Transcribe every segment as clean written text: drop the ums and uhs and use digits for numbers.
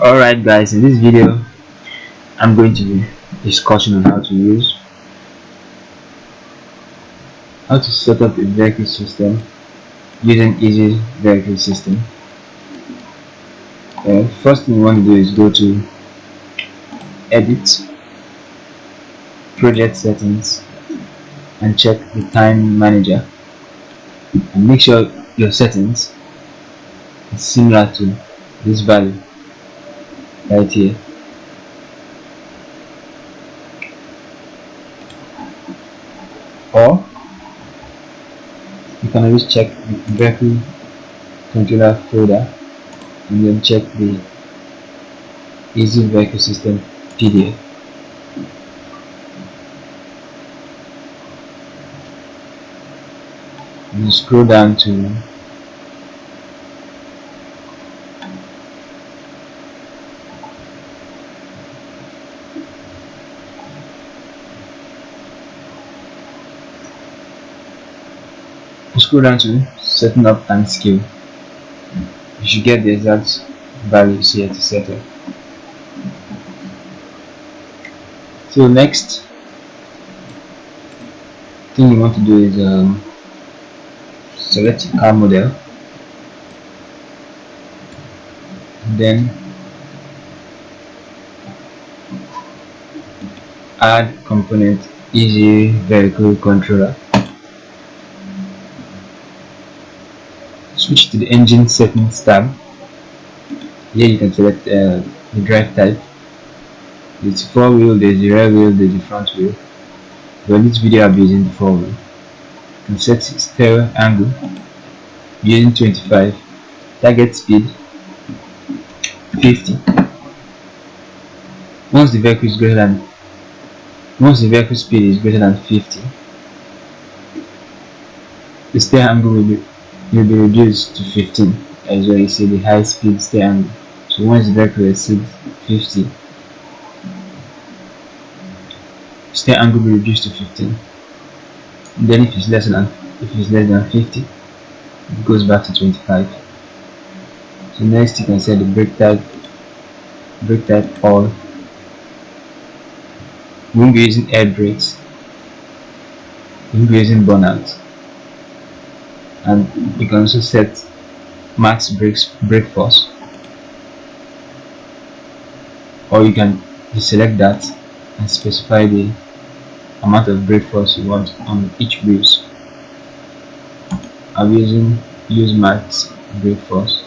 Alright guys, in this video I'm going to be discussing on how to set up a vehicle system using easy vehicle system. First thing you want to do is go to edit, project settings, and check the time manager, and make sure your settings is similar to this value right here. Or you can always check the vehicle controller folder and then check the easy vehicle system PDF. You scroll down to setting up and skill. You should get the exact values here to set up. So next thing you want to do is select your car model, then add component easy vehicle controller. Switch to the engine settings tab. Here you can select the drive type. It's 4-wheel, there's the rear wheel, there's the front wheel. But in this video I'll be using the 4-wheel. You can set stereo angle using 25, target speed 50. Once the vehicle speed is greater than 50, the steer angle will be reduced to 15, as well. You see the high speed steer angle. So once the vehicle exceeds 50, steer angle will be reduced to 15. And then if it's less than 50, it goes back to 25. So next you can set the brake type all. We won't be using air brakes, we will be using burnout. And you can also set max brake force, or you can deselect that and specify the amount of brake force you want on each wheels. I'm use max brake force.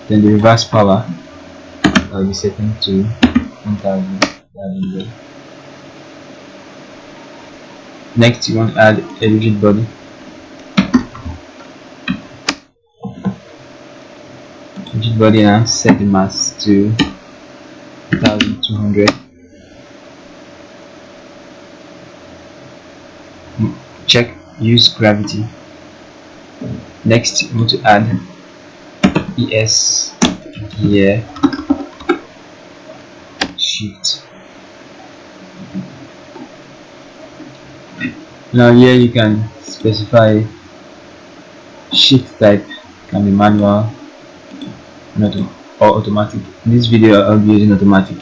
Then the reverse power I'll be setting to 1500. Next you want to add a rigid body. Rigid body, now set the mass to 1200. Check use gravity. Next you want to add ES gear shift. Now here you can specify shift type, can be manual or automatic. In this video I'll be using automatic.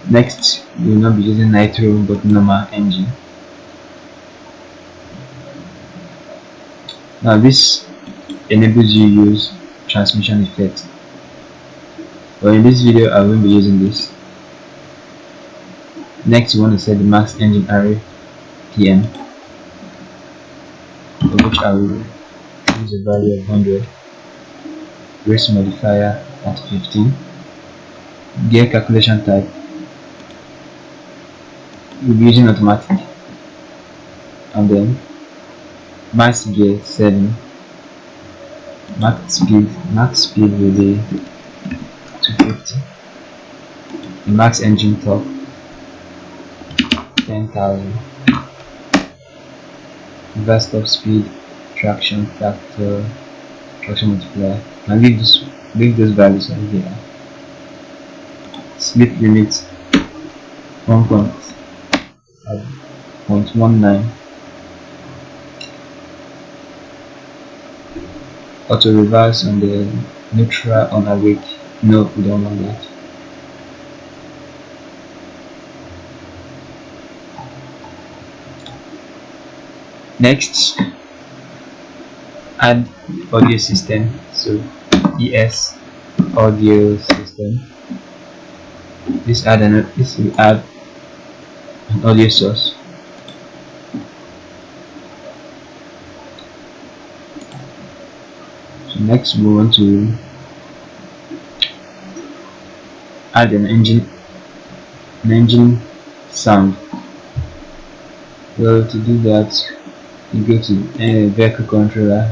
Next we will not be using nitro but normal engine. Now this enables you to use transmission effect, but in this video I won't be using this. Next you want to set the max engine RPM, for which I will use a value of 100. Race modifier at 15. Gear calculation type, we'll be using automatic, and then max gear 7. Max speed will be 250. The max engine torque 10,000. Reverse top speed, traction factor, traction multiplier. And leave those values on here. Slip limit 1.19. Auto reverse on the neutral on awake No, we don't want that. Next, add audio system. So ES audio system. This will add an audio source. So next we want to add an engine sound. Well, to do that, you go to vehicle controller,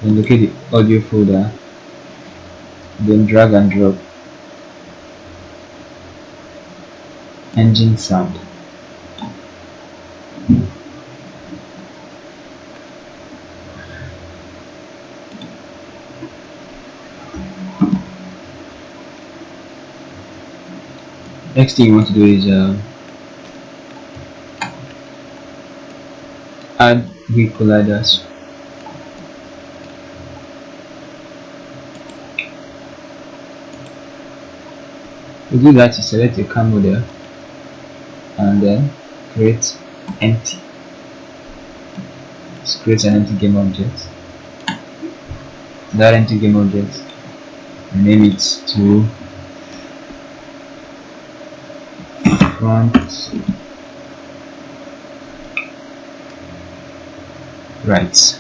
then locate the audio folder, then drag and drop engine sound. Next thing you want to do is add wheel colliders. To do that, you select your car model and then create empty. Let's create an empty game object. That empty game object, name it to front right.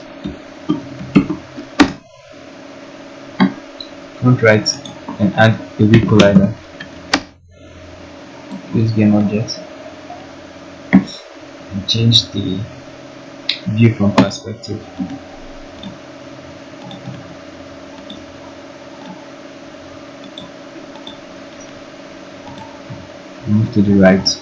Front right, and add a wheel collider. This game object and change the view from perspective. Move to the right.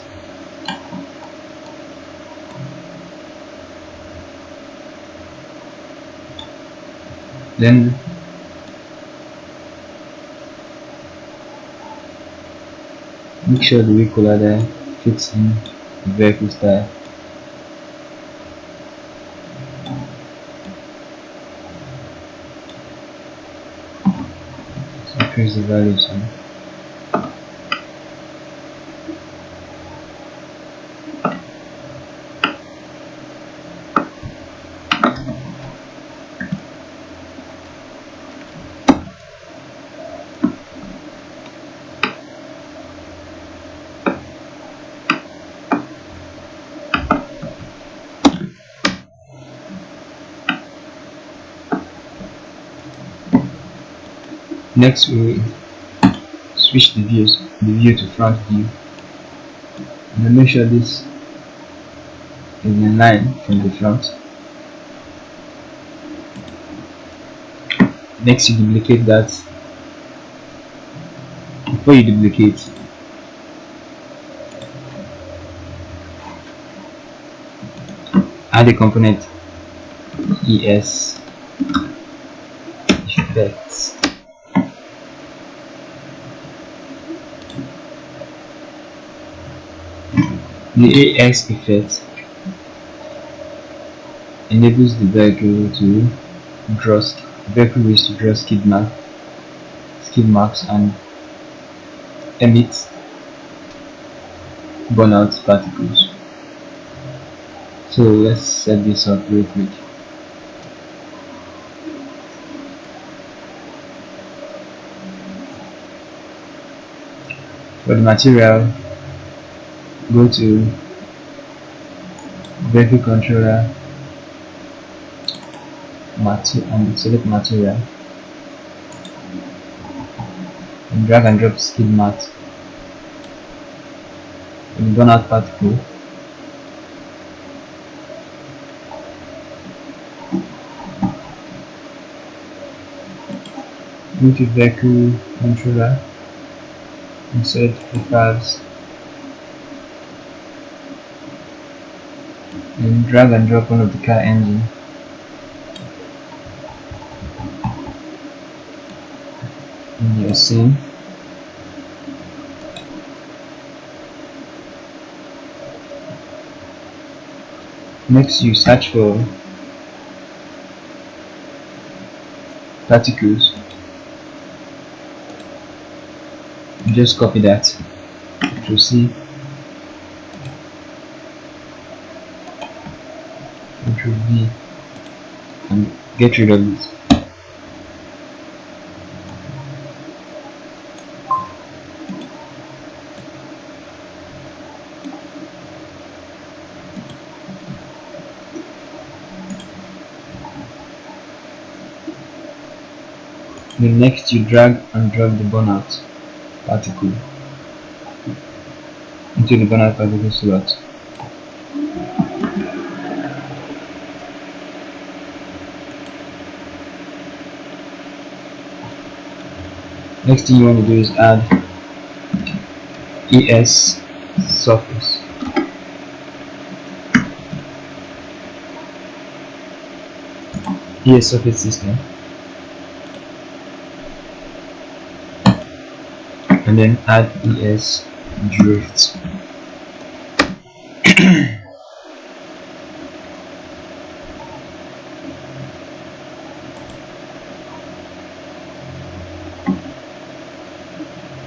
Then make sure the wheel collider fits in the vehicle style. So increase the value some. Next, we switch the view to front view, and then make sure this is in line from the front. Next, you duplicate that. Before you duplicate, add a component ES effects. The AX effect enables the vehicle to draw skid marks and emit burnout particles. So let's set this up real quick. For the material, go to vehicle controller and select material, and drag and drop skid mat and burnout particle. Go to vehicle controller, insert profiles, and drag and drop one of the car engine. In your scene. Next, you search for particles Just copy that, Ctrl C, Ctrl V, and get rid of it. Then next you drag and drop the burnout particle into the burnout particle slot. Next thing you want to do is add ES surface. ES surface system, and then add ES drift.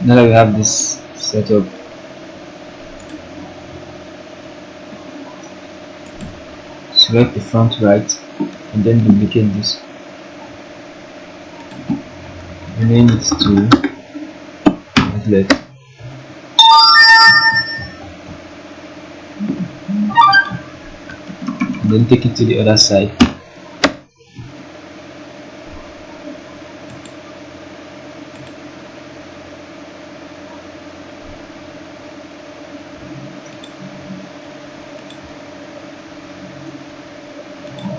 Now that we have this set up, select the front right and then duplicate this, rename it to outlet. And then take it to the other side.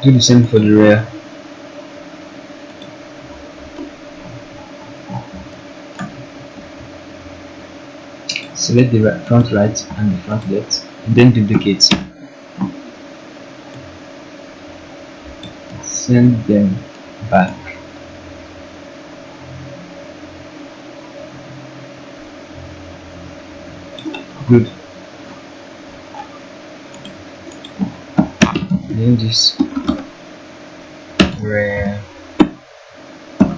Do the same for the rear. Select the front right and the front left, and then duplicate. Send them back. Good. Name this rear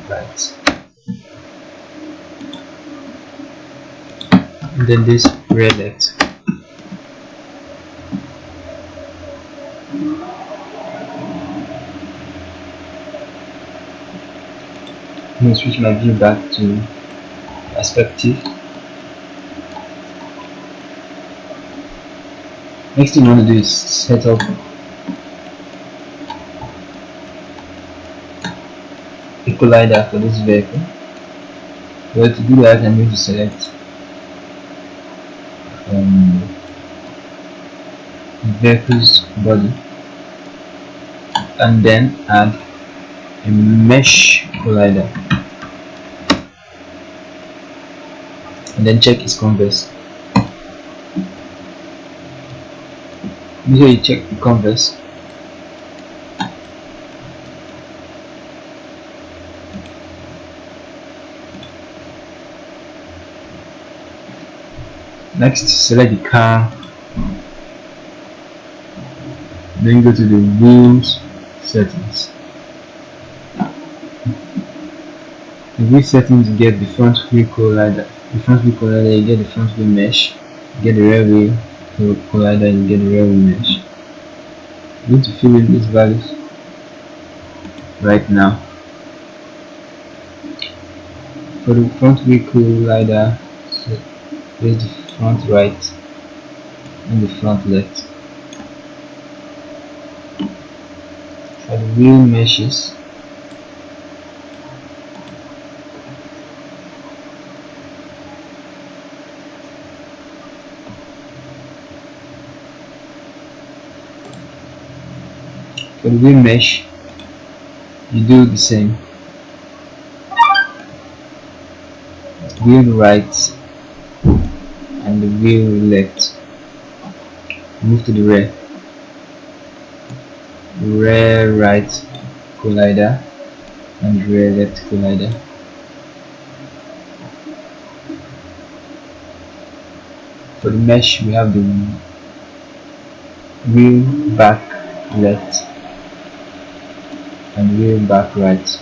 right, and then this rear left. I'm going to switch my view back to perspective. Next thing you want to do is set up a collider for this vehicle. Well, to do that, I'm going to select vehicle's body and then add a mesh collider, and then check its converse. Make sure you check the converse. Next, select the car, then go to the wheels settings. The wheel settings, you get the front wheel collider. The front wheel collider, you get the front wheel mesh. You get the rear wheel collider, you get the rear wheel mesh. I'm going to fill in these values right now. For the front wheel collider, so there's the front right and the front left. For the wheel meshes, for the wheel mesh, you do the same. Wheel right and the wheel left. Move to the rear. Rear right collider and rear left collider. For the mesh, we have the wheel back left and wheel back right.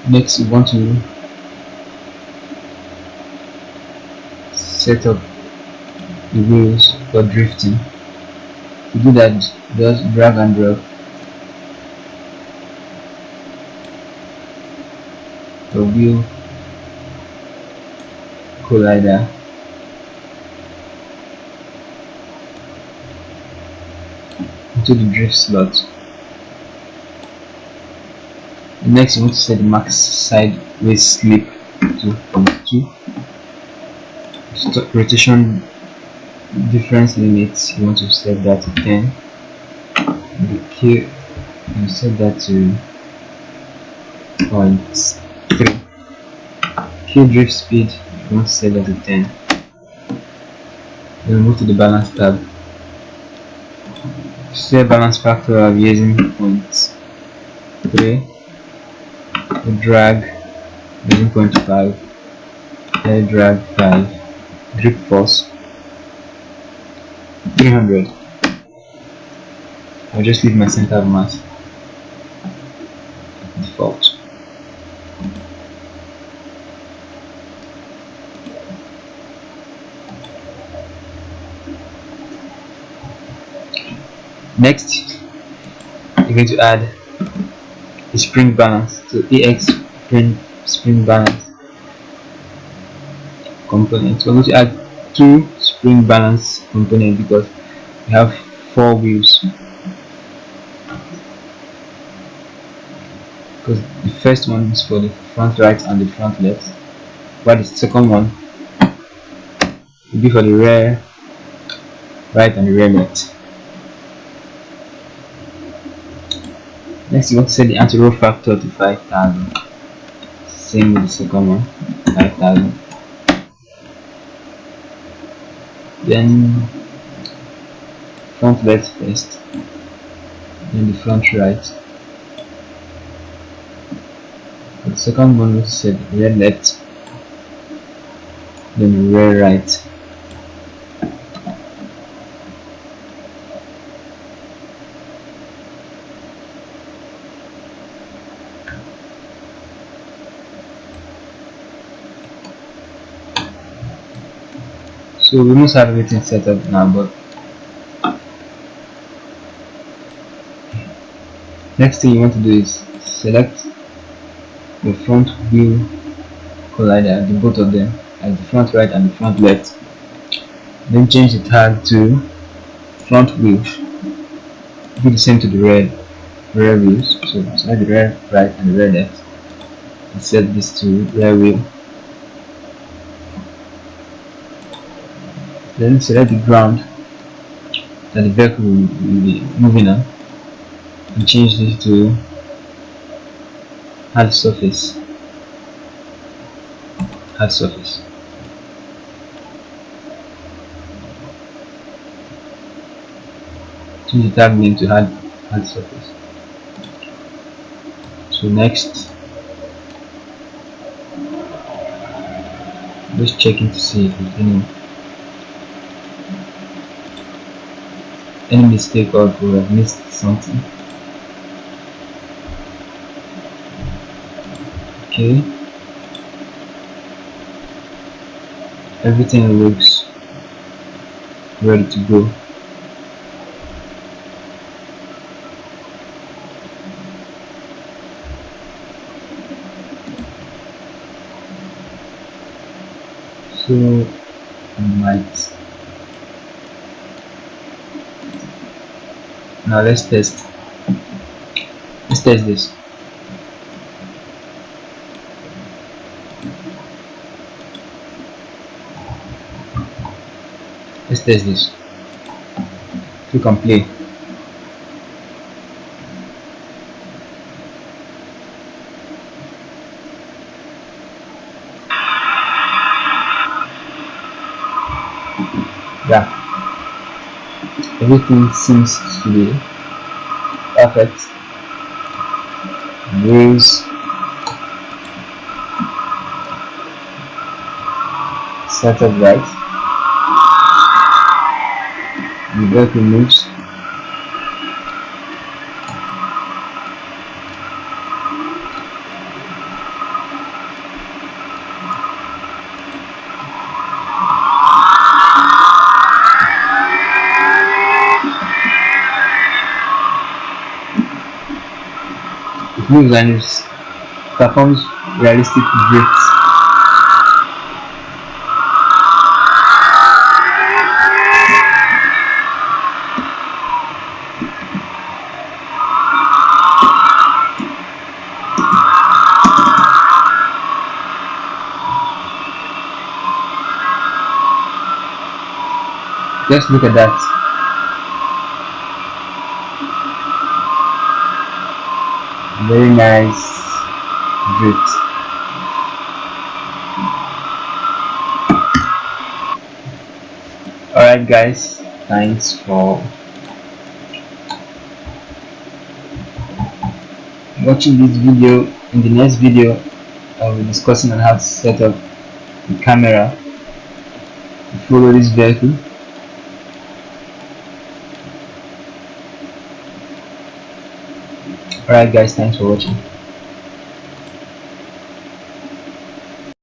Next, you want to set up the wheels for drifting. To do that, just drag and drop the wheel collider into the drift slot. Next, you want to set the max sideways slip to 0.2. Rotation difference limits, you want to set that to 10. The Q, you set that to 0.3. Q drift speed, you want to set that to 10. Then move to the balance tab. Set balance factor of using 0.3. The drag using 0.5. Air drag 5. Grip force 300. I'll just leave my center of mass default. Next, you're going to add the spring balance to EX spring balance component. We're going to add 2 spring balance components because we have 4 wheels. Because the first one is for the front right and the front left, while the second one will be for the rear right and the rear left. Next, you want to set the anti-roll factor to 5000. Same with the second one, 5000. Then front left first, then the front right. For the second one, we set rear left, then rear right. So we must have everything set up now, but next thing you want to do is select the front wheel collider, the both of them, like the front right and the front left. Then change the tag to front wheel. Do the same to the rear wheels. So select the rear right and the rear left, and set this to rear wheel. Then select the ground that the vehicle will be moving on, and change this to hard surface. Hard surface. Change the tag name to hard surface. So next, just checking to see if there's any mistake or if we have missed something. Okay, everything looks ready to go. So I might now let's test this. Let's test this. Click on play. Yeah, everything seems to be perfect. Wheels set up right. The vehicle moves. moves and it performs realistic drifts. Just look at that. Very nice drift. Alright guys, thanks for watching this video. In the next video I'll be discussing on how to set up the camera to follow this vehicle. Alright guys, thanks for watching.